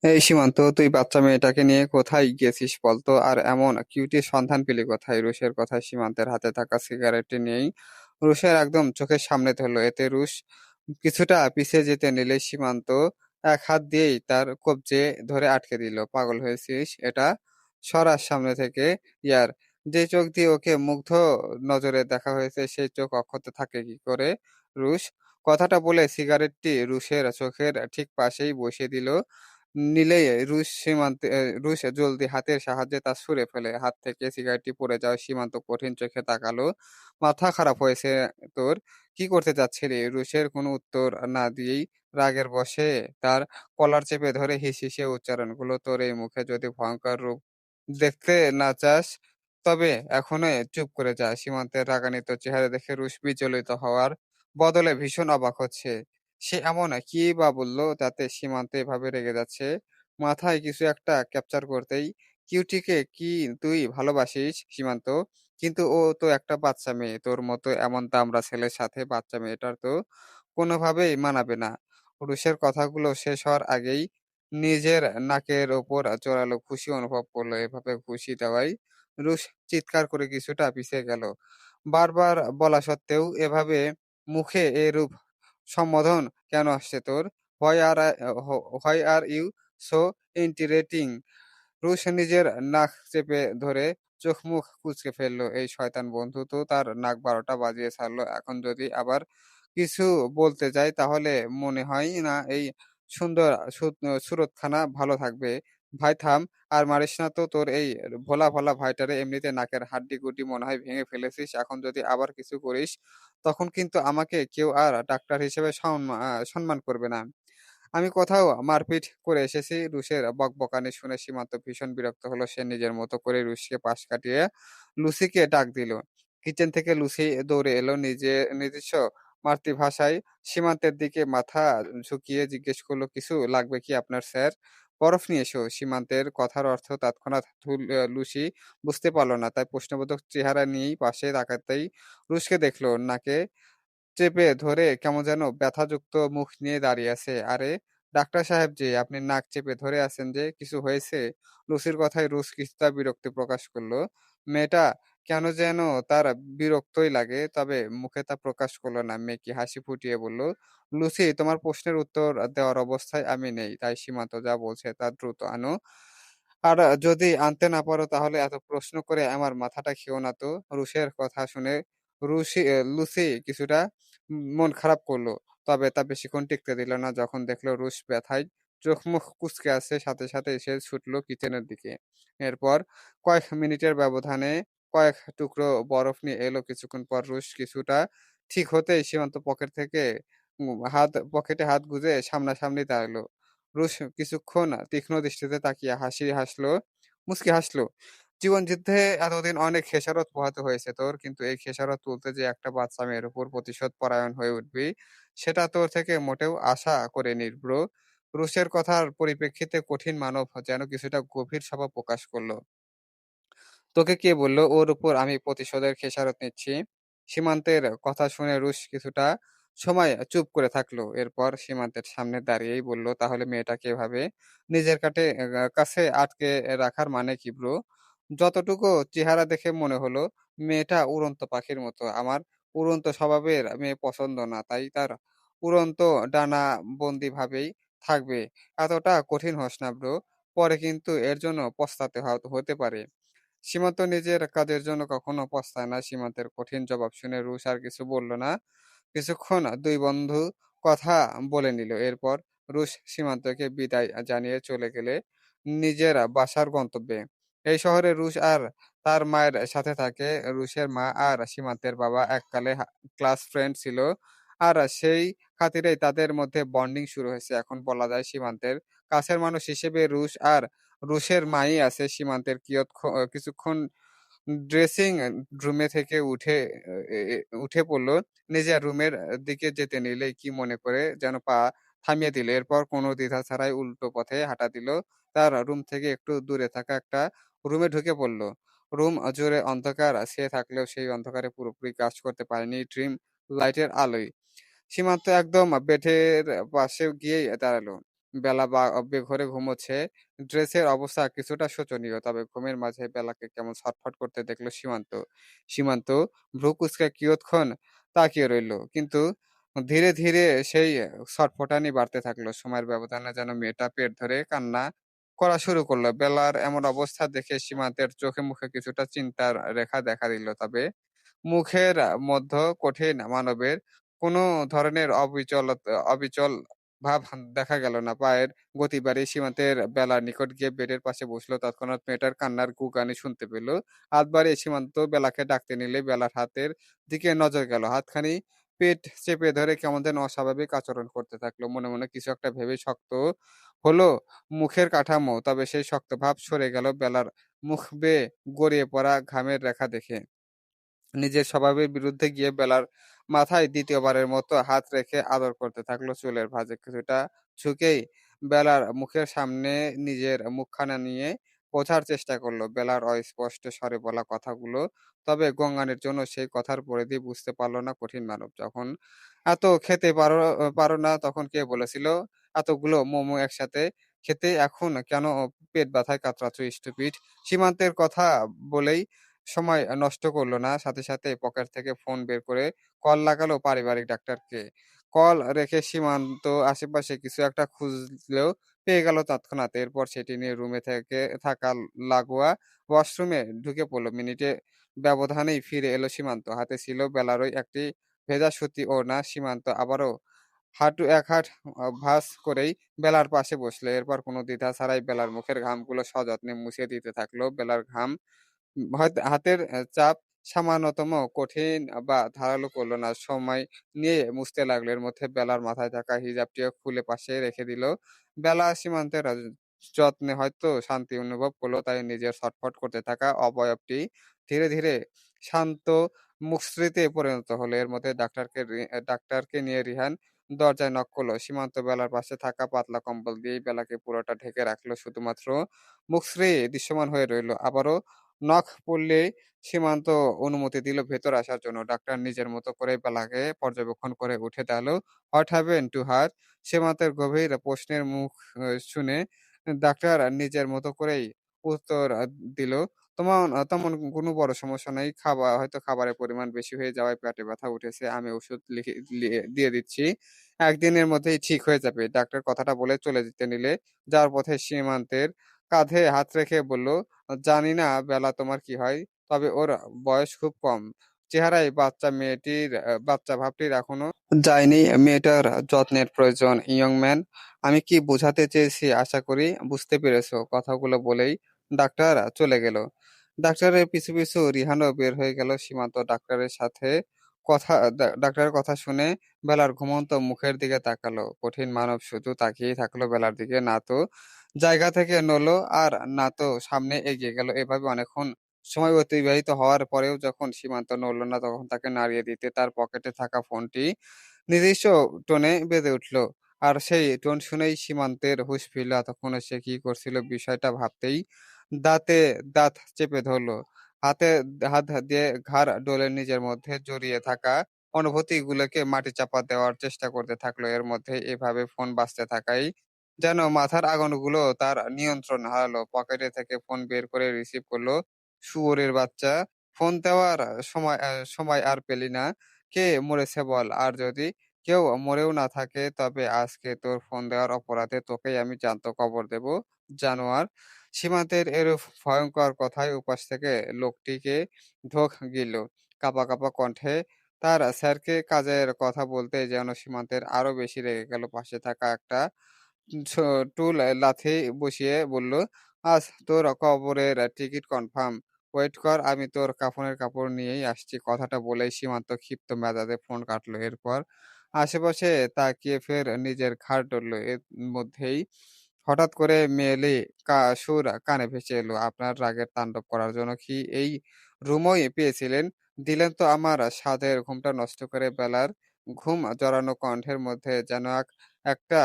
এই সীমান্ত, তুই বাচ্চা মেয়েটাকে নিয়ে কোথায় গেছিস বলতো? আর এমন কিউটির সন্ধান পেলি কোথায়? রুশের কথায় সীমান্তের হাতে থাকা সিগারেটটি নিয়েই রুশের একদম চোখের সামনে ধরলো। এতে রুশ কিছুটা পিছিয়ে যেতে নিলে সীমান্ত এক হাত দিয়েই তার কবজে ধরে আটকে দিল। পাগল হয়েছিস? এটা সরার সামনে থেকে। ইয়ার, যে চোখ দিয়ে ওকে মুগ্ধ নজরে দেখা হয়েছে সেই চোখ অক্ষত থাকে কি করে? রুশ কথাটা বলে সিগারেটটি রুশের চোখের ঠিক পাশেই বসিয়ে দিল। নিলেই রুশ জলদি হাতের সাহায্যে তা ছুঁড়ে ফেলে। হাত থেকে সিগারেটটি পড়ে যাওয়া সীমান্ত কঠিন চোখে তাকালো। মাথা খারাপ হয়েছে তোর? কি করতে চাচ্ছিলি? রুশের কোনো উত্তর না দিয়েই রাগের বশে তার কলার চেপে ধরে হিসিয়ে উচ্চারণগুলো, তোর এই মুখে যদি ভয়ঙ্কর রূপ দেখতে না চাস তবে এখনই চুপ করে যা। সীমান্তের রাগান্বিত চেহারা দেখে রুশ বিচলিত হওয়ার বদলে ভীষণ অবাক হচ্ছে। সে এমন কি বা বলল যাতে সীমান্ত এভাবে রেগে যাচ্ছে? মাথায় কিছু একটা ক্যাপচার করতেই, কিউটিকে কি তুই ভালোবাসিস সীমান্ত? কিন্তু ও তো একটা বাচ্চা মেয়ে। তোর মতো এমন দামড়া ছেলের সাথে বাচ্চা মেয়েটার তো কোনোভাবেই মানাবে না। পুরুষের কথাগুলো শেষ হওয়ার আগেই নিজের নাকের ওপর জোরালো খুশি অনুভব করলো। এভাবে খুশি দেওয়াই রুশ চিৎকার করে কিছুটা পিছিয়ে গেল। বারবার বলা সত্ত্বেও এভাবে মুখে এরূপ সম্বোধন কেন আসছে তোর? Why are you so interesting? রুশ নিজের নাক চেপে ধরে চোখ মুখ কুঁচকে ফেললো। এই শয়তান বন্ধু তো তার নাক ১২টা বাজিয়ে ছাড়লো। এখন যদি আবার কিছু বলতে যাই তাহলে মনে হয় না এই সুন্দর সুরতখানা ভালো থাকবে। ভাই থাম, আর মারিস না তো। তোর এই ভোলা ভোলা ভাইটারে এমনিতে নাকের হাড্ডি গুড্ডি মনে হয় ভেঙে ফেলেছিস। এখন যদি আবার কিছু করিস তখন কিন্তু আমাকে কেউ আর ডাক্তার হিসেবে সম্মান করবে না। আমি কোথাও মারপিট করে এসেছি? রুশের বকবকানি শুনে সীমান্ত ভীষণ বিরক্ত হলো। সে নিজের মতো করে রুশকে পাশ কাটিয়ে লুসিকে ডাক দিল। কিচেন থেকে লুসি দৌড়ে এলো। নিজস্ব মাতৃভাষায় সীমান্তের দিকে মাথা ঝুঁকিয়ে জিজ্ঞেস করলো, কিছু লাগবে কি আপনার স্যার? বরফ নিয়ে এসো। সীমান্তের কথার অর্থ তৎক্ষণাৎ লুসি বুঝতে পারলো না, তাই প্রশ্নবোধক চেহারা নিয়েই পাশে তাকাতেই রুশকে দেখলো নাকে চেপে ধরে কেমন যেন ব্যথাযুক্ত মুখ নিয়ে দাঁড়িয়ে আছে। আরে ডাক্তার সাহেব যে, আপনি নাক চেপে ধরে আছেন যে, কিছু হয়েছে? লুসির কথায় রুশ কিছুটা বিরক্তি প্রকাশ করলো। মেয়েটা কেন যেন তার বিরক্তই লাগে, তবে মুখে তা প্রকাশ করলো না। মেকি হাসি ফুটিয়ে বলল, লুসি, তোমার প্রশ্নের উত্তর দেওয়ার অবস্থায় আমি নেই, তাই সীমান্ত যা বলছে তা দ্রুত আনো। আর যদি আনতে না পারো তাহলে এত প্রশ্ন করে আমার মাথাটা খেও না তো। রুশের কথা শুনে লুসি কিছুটা মন খারাপ করলো। তবে তা বেশিক্ষণ টিকতে দিল না। যখন দেখলো রুশ ব্যথায় চোখ মুখ কুঁচকে আছে, সাথে সাথে সে ছুটলো কিচেনের দিকে। এরপর কয়েক মিনিটের ব্যবধানে কয়েক টুকরো বরফ নিয়ে এলো। কিছুক্ষণ পর রুশ কিছুটা ঠিক হতেই সীমান্ত পকেটে হাত গুজে সামনাসামনি দাঁড়ালো। রুশ কিছুক্ষণ তীক্ষ্ণ দৃষ্টিতে তাকিয়ে মুচকি হাসলো। জীবন যুদ্ধে এতদিন অনেক খেসারত পোহাতে হয়েছে তোর, কিন্তু এই খেসারত তুলতে যে একটা বাচ্চা মেয়ের উপর প্রতিশোধ পরায়ণ হয়ে উঠবি, সেটা তোর থেকে মোটেও আশা করিনি ব্রো। রুশের কথার পরিপ্রেক্ষিতে কঠিন মানব যেন কিছুটা গভীর সভা প্রকাশ করলো। তোকে কে বলল ওর উপর আমি প্রতিশোধের খেসারত নিচ্ছি? সীমান্তের কথা শুনে রুশ কিছুটা সময় চুপ করে থাকলো। এরপর সীমান্তের সামনে দাঁড়িয়েই বলল, তাহলে মেয়েটাকে এভাবে নিজের কাছে আটকে রাখার মানে কি ব্রো? যতটুকু চেহারা দেখে মনে হলো মেয়েটা উড়ন্ত পাখির মতো। আমার উড়ন্ত স্বভাবের মেয়ে পছন্দ না, তাই তার উড়ন্ত ডানা বন্দি ভাবেই থাকবে। এতটা কঠিন হোস না ব্রো, পরে কিন্তু এর জন্য পস্তাতে হতে পারে। সীমান্ত নিজের কাজের জন্য কখনো পস্তায় না। সীমান্তের কঠিন জবাব শুনে রুশ আর কিছু বলল না। কিছুক্ষণ দুই বন্ধু কথা বলে নিল। এরপর রুশ সীমান্তকে বিদায় জানিয়ে চলে গেলে নিজের বাসার গন্তব্যে। এই শহরে রুশ আর তার মায়ের সাথে থাকে। রুশের মা আর সীমান্তের বাবা এককালে ক্লাস ফ্রেন্ড ছিল। আর সেই খাতিরেই তাদের মধ্যে বন্ডিং শুরু হয়েছে। এখন বলা যায় সীমান্তের কাছের মানুষ হিসেবে রুশের মাই আছে। সীমান্তের কিছুক্ষণ ড্রেসিং রুমে থেকে উঠে পড়ল। নিজের রুমের দিকে যেতে নিলেই কি মনে করে যেন পা থামিয়ে দিল। এরপর কোনো দ্বিধা ছাড়াই উল্টো পথে হাঁটা দিল। তার রুম থেকে একটু দূরে থাকা একটা রুমে ঢুকে পড়ল। রুম জুড়ে অন্ধকার ছেয়ে থাকলেও সেই অন্ধকারে পুরোপুরি কাজ করতে পারেনি ড্রিম লাইটের আলোয়। সীমান্ত একদম বেডের পাশে গিয়েই দাঁড়ালো। বেলা বা বেঘোরে ঘুমোচ্ছে। ড্রেসের অবস্থা কিছুটা শোচনীয়। তবে ঘুমের মাঝে বেলাকে কেমন ছটফট করতে দেখল সীমান্ত। সীমান্ত ভ্রু কুঁচকে কিয়ৎক্ষণ তাকিয়ে রইল। কিন্তু ধীরে, ধীরে সেই ছটফটানি বাড়তে থাকলো। সময়ের ব্যবধানে যেন মেয়েটা পেট ধরে কান্না করা শুরু করল। বেলার এমন অবস্থা দেখে সীমান্তের চোখে মুখে কিছুটা চিন্তার রেখা দেখা দিল। তবে মুখের মধ্য কঠিন মানবের কোনো ধরনের অবিচল ভাব দেখা গেল না। পায়ের গতি বাড়িয়ে সীমান্তের বেলার নিকট গিয়ে বেডের পাশে বসলো। তৎক্ষণাৎ মেয়েটার কান্নার গুগানি শুনতে পেল। হাত বাড়িয়ে সীমান্ত বেলাকে ডাকতে নিলে বেলার হাতের দিকে নজর গেল। হাতখানি পেট চেপে ধরে কেমন যেন অস্বাভাবিক আচরণ করতে থাকলো। মনে, মনে কিছু একটা ভেবে শক্ত হলো মুখের কাঠামো। তবে সেই শক্ত ভাব সরে গেল বেলার মুখ বেয়ে গড়িয়ে পড়া ঘামের রেখা দেখে। নিজের স্বভাবের বিরুদ্ধে গিয়ে বেলার মাথায় দ্বিতীয়বারের মতো হাত রেখে আদর করতে থাকলো চুলের ভাঁজে। কিছুটা ঝুঁকেই বেলার মুখের সামনে নিজের মুখখানা নিয়ে বোঝার চেষ্টা করলো বেলার অস্পষ্ট স্বরে বলা কথাগুলো। তবে গঙ্গানের জন্য সেই কথার পরিধি বুঝতে পারল না কঠিন মানব। যখন এত খেতে পারো না তখন কে বলেছিল এতগুলো মোমো একসাথে খেতে এখন কেন পেট ব্যথায় কাতরাচ্ছ স্টুপিড? সীমান্তের কথা বলেই সময় নষ্ট করল না। সাথে, সাথে পকেট থেকে ফোন বের করে কল লাগালো পারিবারিক ডাক্তারকে। কল রেখে সীমান্ত আশেপাশে কিছু একটা খুঁজলেও পেয়ে গেল তৎক্ষণাৎ। এরপর সেটি নিয়ে রুমে থেকে থাকা লাগোয়া ওয়াশরুমে ঢুকে পড়ল। মিনিটে ব্যবধানেই ফিরে এলো সীমান্ত। হাতে ছিল বেলারই একটি ভেজা সুতি ওড়না। সীমান্ত আবারও এক হাত ভাঁজ করেই বেলার পাশে বসলো। এরপর কোনো দ্বিধা ছাড়াই বেলার মুখের ঘামগুলো সযত্নে মুছে দিতে থাকলো। বেলার ঘাম হয়তো হাতের চাপ সামান্যতম কঠিন বা ধারালো করল না। সময় নিয়ে মুছতে লাগলো। এর মধ্যে বেলার মাথায় থাকা হিজাবটিও খুলে পাশে রেখে দিল। বেলা সীমান্তের যত্নে হয়তো শান্তি অনুভব করলো। তাই নিজের ছটফট করতে থাকা অবয়বটি ধীরে, ধীরে শান্ত মুখশ্রীতে পরিণত হলো। এর মধ্যে ডাক্তারকে নিয়ে রিহান দরজায় নক করলো। সীমান্ত বেলার পাশে থাকা পাতলা কম্বল দিয়েই বেলাকে পুরোটা ঢেকে রাখলো। শুধুমাত্র মুখশ্রী দৃশ্যমান হয়ে রইল। আবারও নখ পড়লেই সীমান্ত অনুমতি দিল ভেতরে আসার জন্য। ডাক্তার নিজের মতো করে বেলাকে পর্যবেক্ষণ করে উঠে দাঁড়ালো। "What happened to her?" সীমান্তের গভীর প্রশ্নের মুখ শুনে ডাক্তার নিজের মতো করেই উত্তর দিল, তেমন কোনো বড় সমস্যা নাই। হয়তো খাবারের পরিমাণ বেশি হয়ে যাওয়ায় পেটে ব্যথা উঠেছে। আমি ওষুধ লিখে দিয়ে দিচ্ছি। ১ দিনের মধ্যেই ঠিক হয়ে যাবে।" ডাক্তার কথাটা বলে চলে যেতে নিলে যাওয়ার পথে সীমান্তের কাঁধে হাত রেখে বলল, "জানি না বেলা তোমার কি হয়? তবে ওর বয়স খুব কম। চেহারায় বাচ্চা ভাবটির এখনো যায়নি। মেয়েটার যত্নের প্রয়োজন। ইয়ং ম্যান, আমি কি বোঝাতে চেয়েছি আশা করি বুঝতে পেরেছ।" কথাগুলো বলেই ডাক্তার চলে গেল। ডাক্তারের পিছু, পিছু রিহানও বের হয়ে গেল। সীমান্ত ডাক্তারের সাথে ডাক্তারের কথা শুনে বেলার ঘুমন্ত মুখের দিকে তাকালো। কঠিন মানব শুধু তাকিয়েই থাকলো বেলার দিকে। না তো জায়গা থেকে নড়লো আর না তো সামনে এগিয়ে গেল। এভাবে অনেকক্ষণ সময় অতিবাহিত হওয়ার পরেও যখন সীমান্ত নড়ল না, তখন তাকে নাড়িয়ে দিতে তার পকেটে থাকা ফোনটি নির্দিষ্ট টোনে বেজে উঠল। আর সেই টোন শুনেই সীমান্তের হুঁশ ফিরল। এতক্ষণে সে কি করছিল বিষয়টা ভাবতেই দাঁতে দাঁত চেপে ধরল। হাতে হাত দিয়ে ঘাড় ডলে নিজের মধ্যে জড়িয়ে থাকা অনুভূতিগুলোকে মাটিচাপা দেওয়ার চেষ্টা করতে থাকলো। এর মধ্যে এভাবে ফোন বাজতে থাকায় যেন মাথার আগুনগুলো তার নিয়ন্ত্রণ হারালো। পকেটে থেকে ফোন বের করে রিসিভ করলো। শুয়োরের বাচ্চা! ফোন দেওয়ার সময় আর পেলি না? কে মরেছে বল? আর যদি কেউ মরেও না থাকে তবে আজকে তোর ফোন দেওয়ার অপরাধে তোকেই আমি জ্যান্ত কবর দেব, জানোয়ার! সীমান্তের এরূপ ভয়ংকর কথায় উপাস থেকে লোকটিকে ঢোক গিলল। কাঁপা, কাঁপা কণ্ঠে তার স্যারকে কাজের কথা বলতে যেন সীমান্তের আরো বেশি রেগে গেল। পাশে থাকা একটা ছ টুল লাথি বসিয়ে বলল, "আজ তোর কবরের টিকিট কনফার্ম। ওয়েট কর, আমি তোর কাফনের কাপড় নিয়েই আসছি।" কথাটা বলেই সীমান্ত ক্ষিপ্ত মেজাজে ফোন কাটলো। এরপর আশেপাশে তাকিয়ে ফের নিজের ঘাড় ধরল। এর মধ্যেই হঠাৎ করে মেয়েলি সুর কানে ভেসে এলো। "আপনার রাগের তাণ্ডব করার জন্য কি এই রুমই পেয়েছিলেন? দিলেন তো আমার সাধের ঘুমটা নষ্ট করে।" বেলার ঘুম জড়ানো কণ্ঠের মধ্যে যেন একটা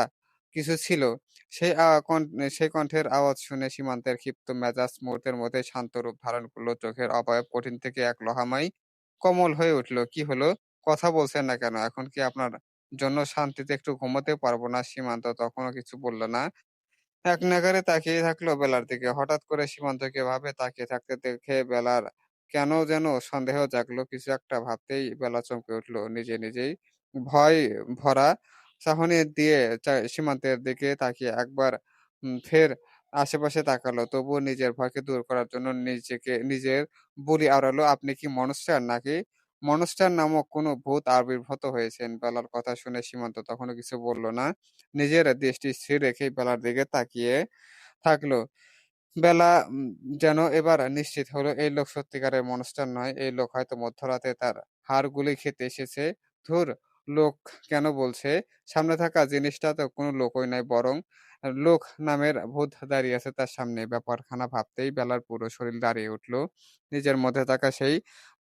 কিছু ছিল। সেই আ কন সেই কণ্ঠের আওয়াজ শুনে সীমান্তের ক্ষিপ্ত মেজাজ মুহূর্তের মধ্যেই শান্ত রূপ ধারণ করল। চোখের অবয়ব কঠিন থেকে এক লহামায় কোমল হয়ে উঠল। "কি হলো? কথা বলছেন না কেন? এখন কি আপনার জন্য শান্তিতে একটু ঘুমোতেও পারবো না। সীমান্ত তখনও কিছু বলল না। একনাগাড়ে তাকিয়ে থাকলো বেলার দিকে। হঠাৎ করে সীমান্তকে এভাবে তাকিয়ে থাকতে দেখে বেলার কেন যেন সন্দেহ জাগলো। কিছু একটা ভাবতেই বেলা চমকে উঠল নিজেই। ভয় ভরা চাহনি দিয়ে সীমান্তের দিকে তাকিয়ে একবার ফের আশেপাশে তাকালো। তবুও নিজের ভয়কে দূর করার জন্য নিজের বুলি আওড়ালো, "আপনি কি মনস্টার নাকি মনস্টার নামক কোনো ভূত আবির্ভূত হয়েছেন?" বেলার কথা শুনে সীমান্ত তখনও কিছু বলল না। নিজের দৃষ্টি স্থির রেখেই বেলার দিকে তাকিয়ে থাকলো। বেলা যেন এবার নিশ্চিত হলো এই লোক সত্যিকারের মনস্টার নয়। এই লোক হয়তো মধ্যরাতে তার হাড়গুলি খেতে এসেছে। ধুর! লোক কেন বলছে? সামনে থাকা জিনিসটা তো কোনো লোকই নয়, বরং লোক নামের ভূত দাঁড়িয়ে আছে তার সামনে। ব্যাপারখানা ভাবতেই বেলার পুরো শরীর দাঁড়িয়ে উঠল। নিজের মধ্যে থাকা সেই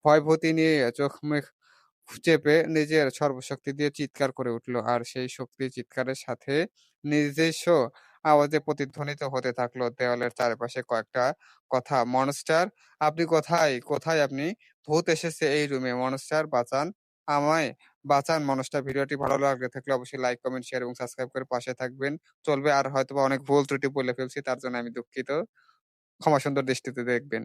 ভয়-ভীতি নিয়ে চোখ-মুখ চেপে নিজের সর্বশক্তি দিয়ে চিৎকার করে উঠল। আর সেই শক্তি চিৎকারের সাথে নিজস্ব আওয়াজে প্রতিধ্বনিত হতে থাকলো দেওয়ালের চারপাশে কয়েকটা কথা। "মনস্টার, আপনি কোথায়? কোথায় আপনি? ভূত এসেছে এই রুমে। মনস্টার বাঁচান! আমায় বাঁচান মনস্টার।" ভিডিওটি ভালো লাগলে থাকলে অবশ্যই লাইক, কমেন্ট, শেয়ার এবং সাবস্ক্রাইব করে পাশে থাকবেন। চলবে, আর হয়তোবা অনেক ভুল ত্রুটি বলে ফেলছি, তার জন্য আমি দুঃখিত। ক্ষমা সুন্দর দৃষ্টিতে দেখবেন।